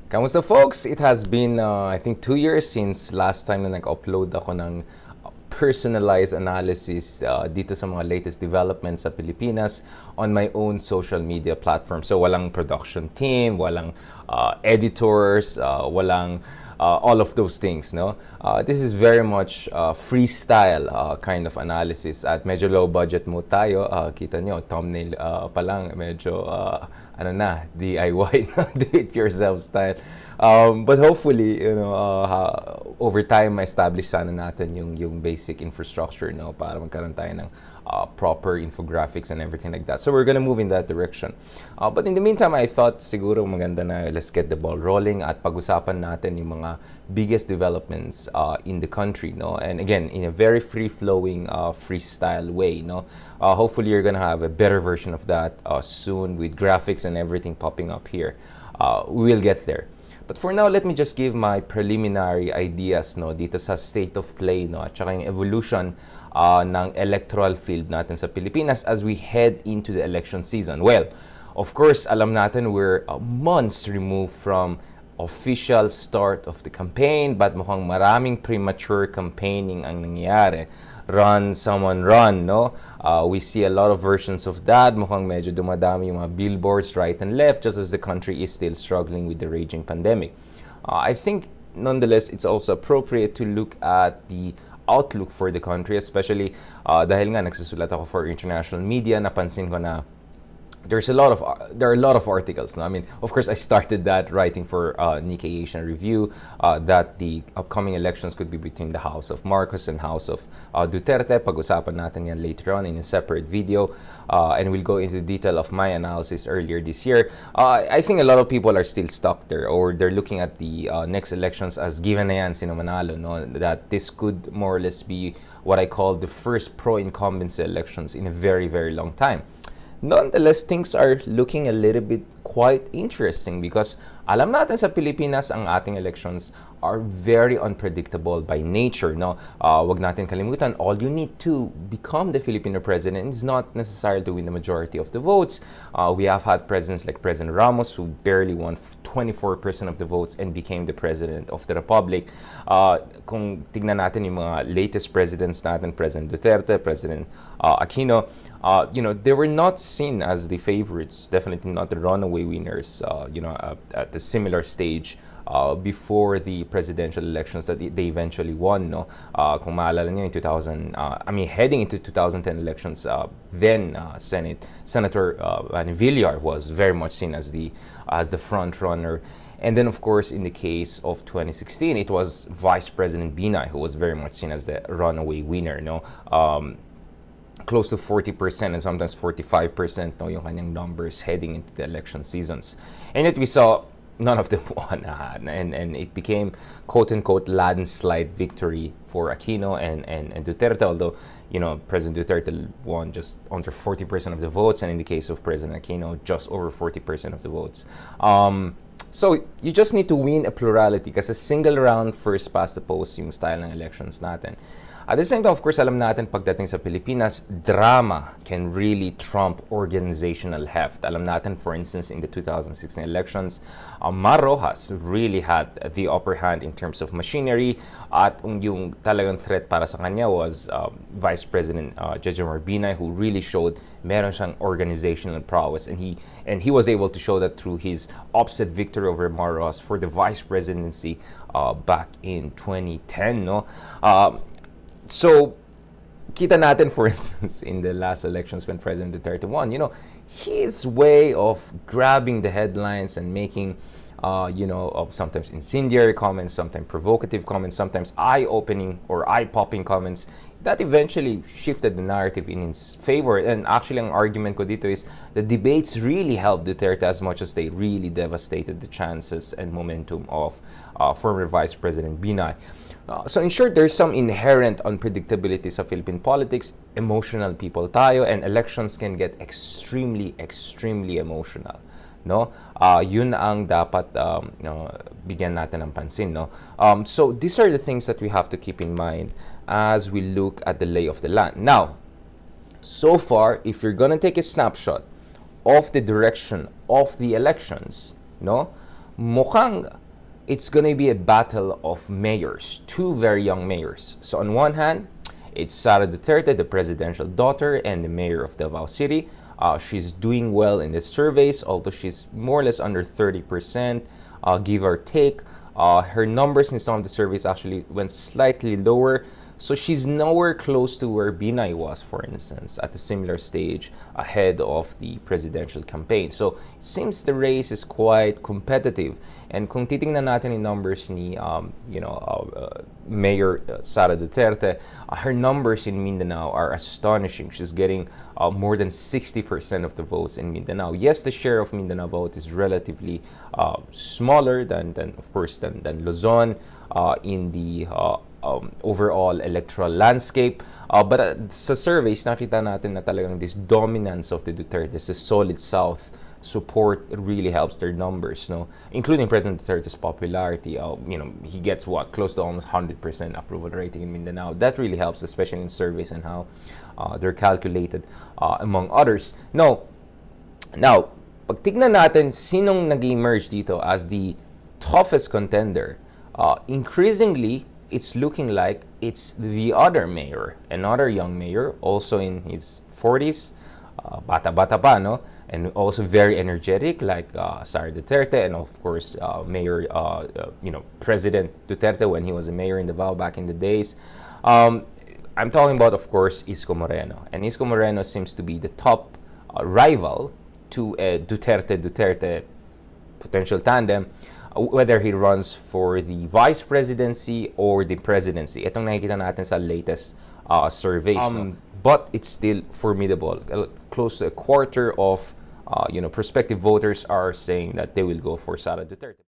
Kamusta folks? It has been I think 2 years since last time na nag-upload ako ng personalized analysis dito sa mga latest developments sa Pilipinas on my own social media platform. So walang production team, walang editors, walang all of those things, no? This is very much freestyle kind of analysis at medyo low budget mo tayo. Kita nyo, thumbnail pa lang, medyo DIY na, do-it-yourself style. But hopefully, over time, ma-establish sana natin yung basic infrastructure, no, para magkaroon tayo ng proper infographics and everything like that. So we're gonna move in that direction. But in the meantime, I thought siguro maganda na let's get the ball rolling at pag-usapan natin yung mga biggest developments in the country, no? And again, in a very free-flowing, freestyle way, no? Hopefully, you're gonna have a better version of that soon with graphics and everything popping up here. We will get there. But for now, let me just give my preliminary ideas, no, dito sa state of play, no, at saka yung evolution ng electoral field natin sa Pilipinas as we head into the election season. Well, of course, alam natin we're months removed from official start of the campaign, but mukhang maraming premature campaigning ang nangyayari. Run, someone run, no? We see a lot of versions of that. Mukhang medyo dumadami yung mga billboards right and left just as the country is still struggling with the raging pandemic. I think, nonetheless, it's also appropriate to look at the outlook for the country, especially dahil nga nagsusulat ako for international media, napansin ko na there are a lot of articles. No? I mean, of course, I started that writing for Nikkei Asian Review that the upcoming elections could be between the House of Marcos and House of Duterte. Pag-usapan natin yan later on in a separate video, and we'll go into detail of my analysis earlier this year. I think a lot of people are still stuck there, or they're looking at the next elections as given na yan, sino manalo, no? That this could more or less be what I call the first pro-incumbency elections in a very, very long time. Nonetheless, things are looking a little bit quite interesting because alam natin sa Pilipinas ang ating elections are very unpredictable by nature, no? Wag natin kalimutan, all you need to become the Filipino president is not necessarily to win the majority of the votes. We have had presidents like President Ramos who barely won 24% of the votes and became the president of the republic. Kung tignan natin yung mga latest presidents natin, President Duterte, President Aquino, they were not seen as the favorites, definitely not the runaway winners, at the similar stage before the presidential elections that they eventually won, no? Kung maalala niyo in heading into 2010 elections, then Senator Villar was very much seen as the front runner. And then, of course, in the case of 2016, it was Vice President Binay who was very much seen as the runaway winner, no? Close to 40% and sometimes 45%, no, yung kanyang numbers heading into the election seasons. And yet we saw none of them won, and it became quote-unquote landslide victory for Aquino and Duterte, although President Duterte won just under 40% of the votes, and in the case of President Aquino, just over 40% of the votes. So you just need to win a plurality kasi single round first past the post yung style ng elections natin. At the same time, of course, alam natin pagdating sa Pilipinas, drama can really trump organizational heft. Alam natin, for instance, in the 2016 elections, Mar Rojas really had the upper hand in terms of machinery, at yung talagang threat para sa kanya was Vice President Jejomar Binay, who really showed meron siyang organizational prowess, and he was able to show that through his upset victory over Mar Rojas for the vice presidency back in 2010, no? So, kita natin, for instance, in the last elections when President Duterte won, his way of grabbing the headlines and making, of sometimes incendiary comments, sometimes provocative comments, sometimes eye-opening or eye-popping comments, that eventually shifted the narrative in his favor. And actually, ang argument ko dito is the debates really helped Duterte as much as they really devastated the chances and momentum of former Vice President Binay. So in short, there's some inherent unpredictability sa Philippine politics. Emotional people tayo, and elections can get extremely, extremely emotional. No? Yun ang dapat bigyan natin ng pansin. No? So these are the things that we have to keep in mind as we look at the lay of the land. Now, so far, if you're gonna take a snapshot of the direction of the elections, no? mukhang it's gonna be a battle of mayors, two very young mayors. So on one hand, it's Sara Duterte, the presidential daughter and the mayor of Davao City. She's doing well in the surveys, although she's more or less under 30%, give or take. Her numbers in some of the surveys actually went slightly lower. So she's nowhere close to where Binay was, for instance, at a similar stage ahead of the presidential campaign. So it seems the race is quite competitive. And kung titingnan natin yung numbers ni Mayor Sara Duterte, her numbers in Mindanao are astonishing. She's getting more than 60% of the votes in Mindanao. Yes, the share of Mindanao vote is relatively smaller than Luzon in the overall electoral landscape. But sa surveys, nakita natin na talagang this dominance of the Duterte, this solid South support really helps their numbers, no? Including President Duterte's popularity. He gets close to almost 100% approval rating in Mindanao. That really helps, especially in surveys and how they're calculated, among others. Now, pag tignan natin sinong nag-emerge dito as the toughest contender, increasingly, it's looking like it's the other mayor, another young mayor, also in his 40s, bata-bata pa, no? And also very energetic, like Sara Duterte, and of course, President Duterte when he was a mayor in Davao back in the days. I'm talking about, of course, Isko Moreno. And Isko Moreno seems to be the top rival to a Duterte potential tandem, whether he runs for the vice presidency or the presidency. Itong nakikita natin sa latest surveys. But it's still formidable. Close to a quarter of prospective voters are saying that they will go for Sara Duterte.